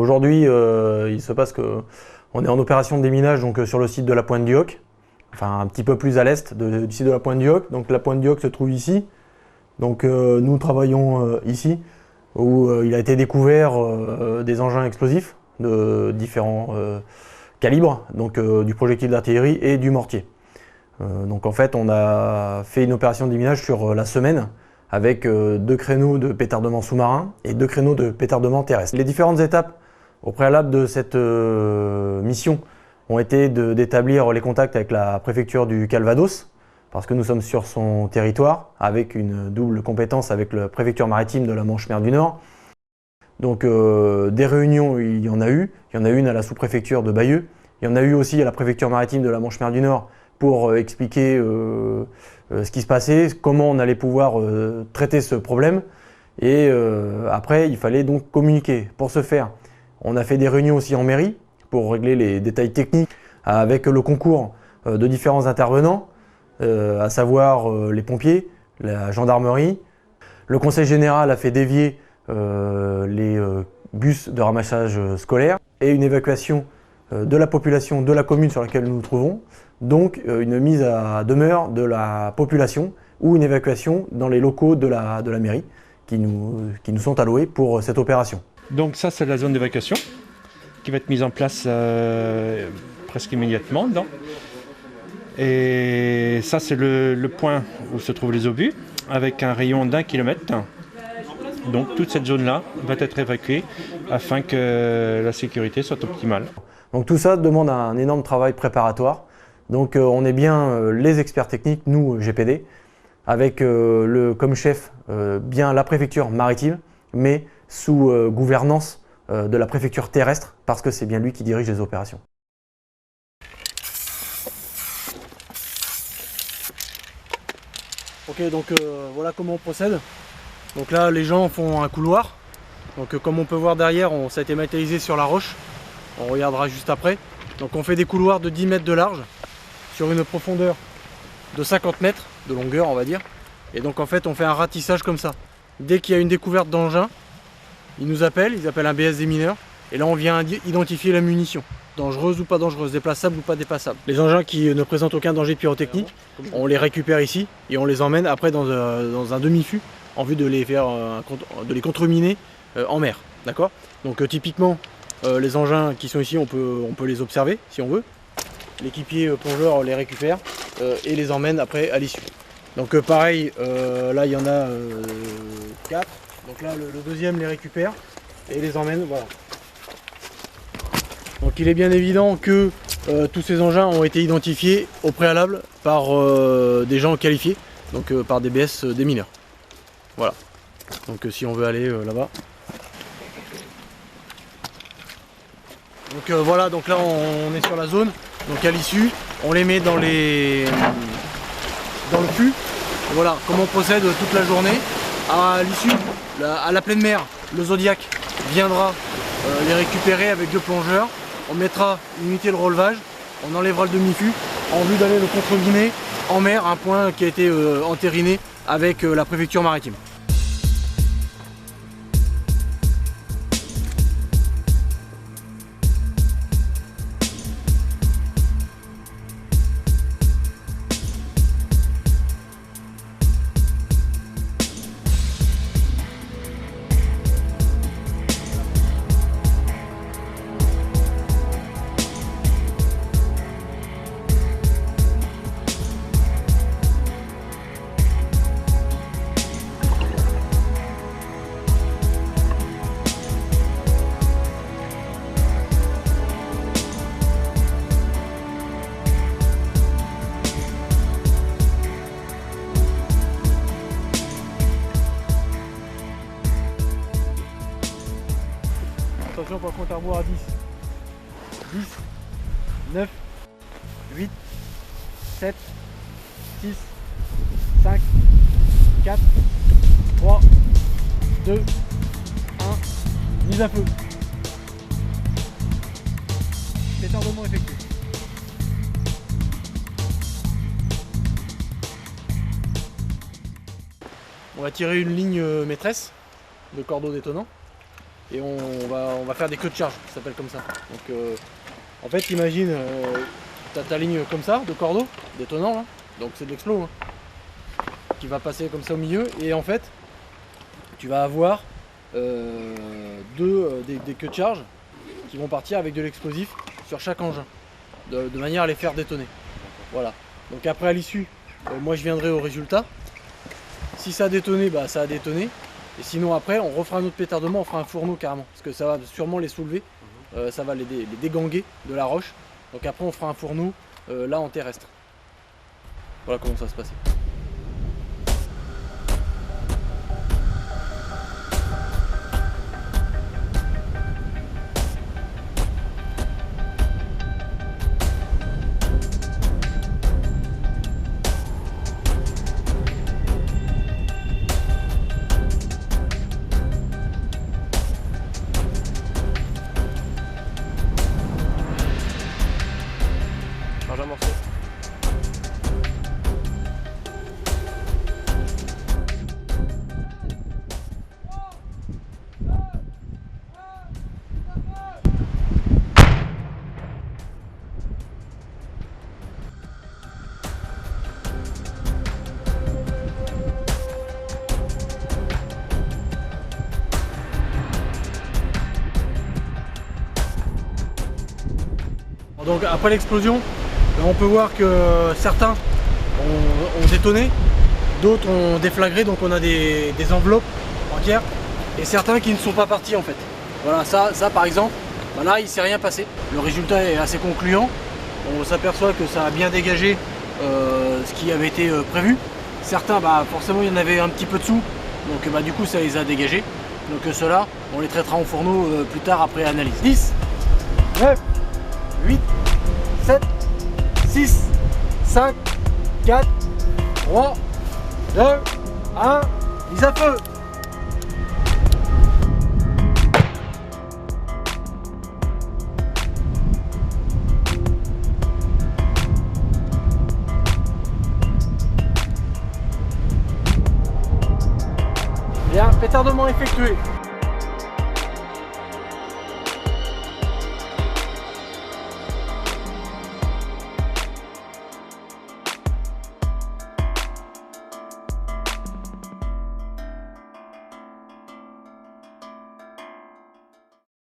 aujourd'hui, il se passe qu'on est en opération de déminage donc, sur le site de la Pointe du Hoc, enfin un petit peu plus à l'est du site de la Pointe du Hoc. Donc la Pointe du Hoc se trouve ici. Donc nous travaillons ici, où il a été découvert des engins explosifs de différents calibres, donc du projectile d'artillerie et du mortier. Donc en fait, on a fait une opération de déminage sur la semaine avec 2 créneaux de pétardement sous-marin et 2 créneaux de pétardement terrestre. Les différentes étapes au préalable de cette mission ont été d'établir les contacts avec la préfecture du Calvados, parce que nous sommes sur son territoire, avec une double compétence avec la préfecture maritime de la Manche-Mer du Nord. Donc des réunions, il y en a eu. Il y en a une à la sous-préfecture de Bayeux. Il y en a eu aussi à la préfecture maritime de la Manche-Mer du Nord pour expliquer ce qui se passait, comment on allait pouvoir traiter ce problème. Et après, il fallait donc communiquer. Pour ce faire, on a fait des réunions aussi en mairie pour régler les détails techniques avec le concours de différents intervenants, à savoir les pompiers, la gendarmerie. Le conseil général a fait dévier les bus de ramassage scolaire et une évacuation de la population de la commune sur laquelle nous nous trouvons, donc une mise à demeure de la population ou une évacuation dans les locaux de la mairie qui nous sont alloués pour cette opération. Donc ça, c'est la zone d'évacuation qui va être mise en place presque immédiatement. Et ça, c'est le point où se trouvent les obus, avec un rayon d'1 kilomètre. Donc toute cette zone-là va être évacuée afin que la sécurité soit optimale. Donc tout ça demande un énorme travail préparatoire. Donc on est bien les experts techniques, nous GPD, avec comme chef bien la préfecture maritime, mais sous gouvernance de la préfecture terrestre, parce que c'est bien lui qui dirige les opérations. Ok, donc voilà comment on procède. Donc là, les gens font un couloir. Donc comme on peut voir derrière, ça a été matérialisé sur la roche. On regardera juste après. Donc on fait des couloirs de 10 mètres de large sur une profondeur de 50 mètres de longueur, on va dire. Et donc en fait, on fait un ratissage comme ça. Dès qu'il y a une découverte d'engin, ils nous appellent, ils appellent un BS des mineurs. Et là, on vient identifier la munition. Dangereuse ou pas dangereuse, déplaçable ou pas déplaçable. Les engins qui ne présentent aucun danger pyrotechnique, on les récupère ici et on les emmène après dans un demi-fût en vue de les contreminer en mer. D'accord. Donc typiquement, les engins qui sont ici, on peut les observer si on veut. L'équipier plongeur les récupère et les emmène après à l'issue. Donc pareil, là il y en a 4. Donc là le deuxième les récupère et les emmène, voilà. Donc il est bien évident que tous ces engins ont été identifiés au préalable par des gens qualifiés, donc par des BS des mineurs. Voilà. Donc si on veut aller là-bas. Donc voilà, donc là on est sur la zone. Donc à l'issue, on les met dans le fût. Et voilà comment on procède toute la journée. À l'issue, à la pleine mer, le Zodiac viendra les récupérer avec 2 plongeurs. On mettra une unité de relevage, on enlèvera le demi-fût en vue d'aller le contreminer en mer, un point qui a été entériné avec la préfecture maritime. Attention pour le compte à rebours à 10. 10, 9, 8, 7, 6, 5, 4, 3, 2, 1, mise à feu. Pétardement effectué. On va tirer une ligne maîtresse de cordeau détonnant. et on va faire des queues de charge, ça s'appelle comme ça. Donc en fait imagine, tu as ta ligne comme ça de cordeau, détonnant là, donc c'est de l'explos hein, qui va passer comme ça au milieu, et en fait tu vas avoir des queues de charge qui vont partir avec de l'explosif sur chaque engin, de manière à les faire détonner. Voilà. Donc après à l'issue, moi je viendrai au résultat. Si ça a détonné, bah ça a détonné. Et sinon après on refera un autre pétardement, on fera un fourneau carrément. Parce que ça va sûrement les soulever, ça va les déganguer de la roche. Donc après on fera un fourneau là en terrestre. Voilà comment ça va se passer. Charge un morceau. Donc après l'explosion, on peut voir que certains ont détonné, d'autres ont déflagré, donc on a des enveloppes entières, et certains qui ne sont pas partis en fait. Voilà, ça par exemple, bah là il ne s'est rien passé. Le résultat est assez concluant. On s'aperçoit que ça a bien dégagé ce qui avait été prévu. Certains, bah, forcément il y en avait un petit peu dessous, donc bah, du coup ça les a dégagés. Donc ceux-là, on les traitera en fourneau plus tard après analyse. 10, 9, 8, 7, 6, 5, 4, 3, 2, 1, mise à feu. Bien, pétardement effectué.